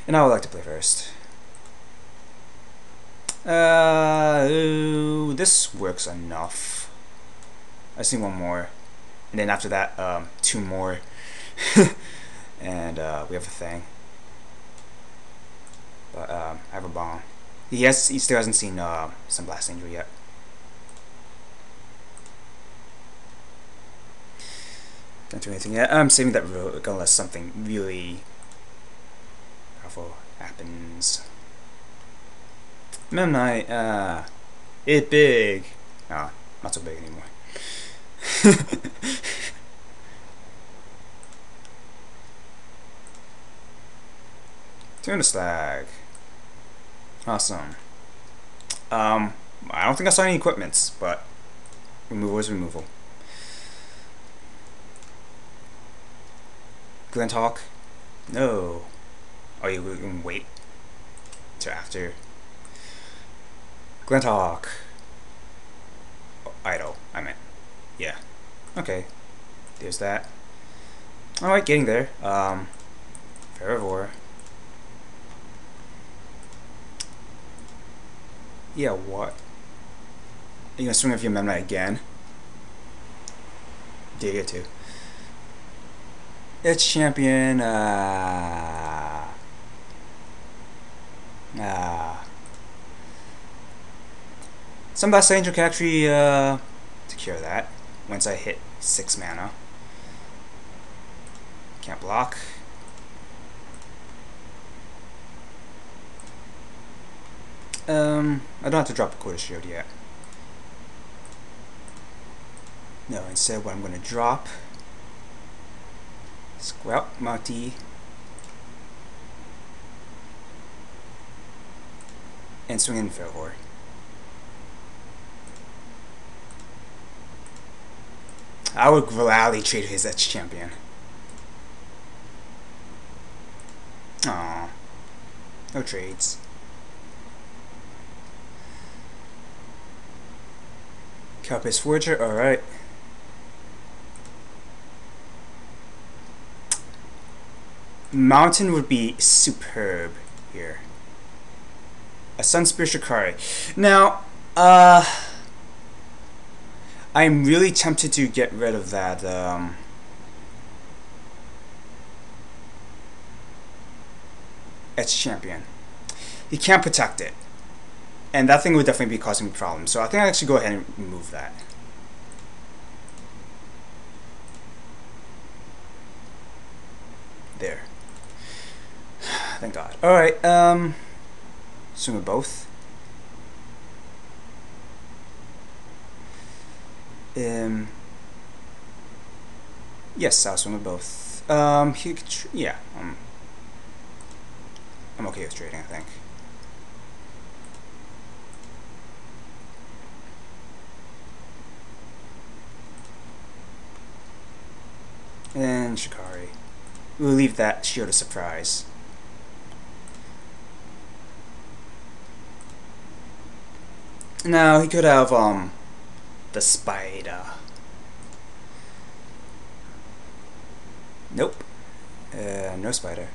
And I would like to play first. Ooh, this works enough. I see one more. And then after that, two more. And we have a thing. But I have a bomb. He still hasn't seen some Blast Angel yet. Don't do anything yet. I'm saving that rogue unless something really powerful happens. Memnite, it big. Ah, not so big anymore. Tuna slag. Awesome. I don't think I saw any equipments, but removal is removal. Glinthawk? No. Oh, you can wait till after. Glinthawk. Oh, idle, I meant. Yeah. Okay. There's that. Alright, getting there. Fervor. Yeah, what? Are you gonna swing with your Memnite again? Did it too. It's champion. Some Blast Angel can actually take care of that once I hit 6 mana. Can't block. I don't have to drop a quarter shield yet. No, instead what I'm going to drop, Squelch, Mati, and swing in Fervor. I would gladly trade his Edge Champion. Aww. No trades. Carapace Forger, alright. Mountain would be superb here. A Sunspear Shikari. Now, I'm really tempted to get rid of that, Edge Champion. He can't protect it. And that thing would definitely be causing me problems. So I think I'll actually go ahead and remove that. There. Thank God. Alright, swing with both. Yes, I'll swing with both. Yeah, I'm okay with trading, I think. And Shikari. We'll leave that Shield of Surprise. Now, he could have, the Spider. Nope. No Spider.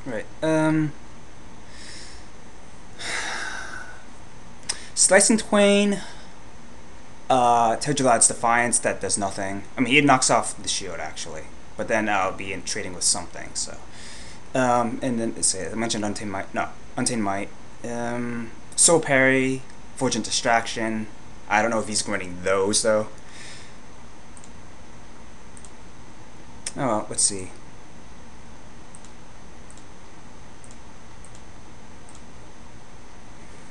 Right, Slice and Twain. Tegelad's Defiance, that does nothing. I mean, it knocks off the shield, actually. But then I'll be in trading with something, so. And then, let's say, I mentioned Untamed Might. No, Untamed Might. Soul Parry, Fortune Distraction. I don't know if he's running those, though. Oh, well, let's see.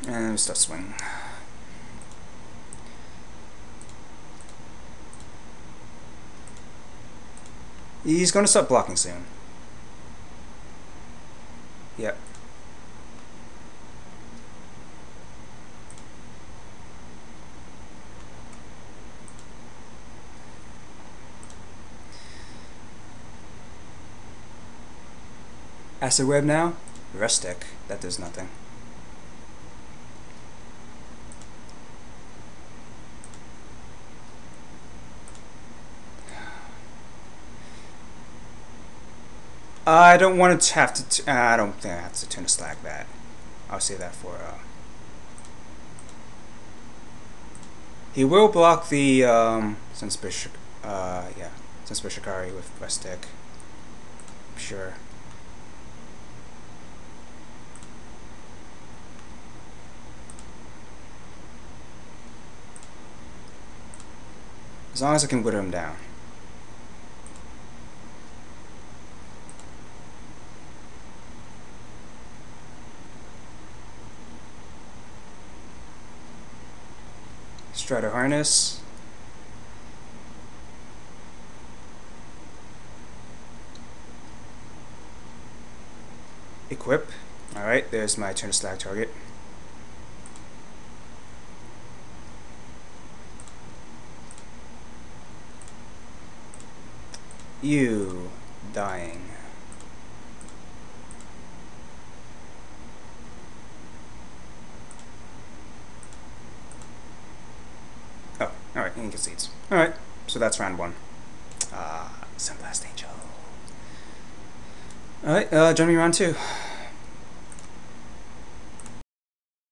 And we start swing. He's going to start blocking soon. Yep. Acid Web now? Rustic. That does nothing. I don't want to have to. I don't think I have to turn a slag that. I'll save that for. He will block the Sense Shikari with West Stick. Sure. As long as I can wither him down. Strider Harness. Equip. Alright, there's my turn to slag target. You dying. Oh, alright, he concedes. Alright, so that's round 1. Sunblast Angel. Alright, join me round 2.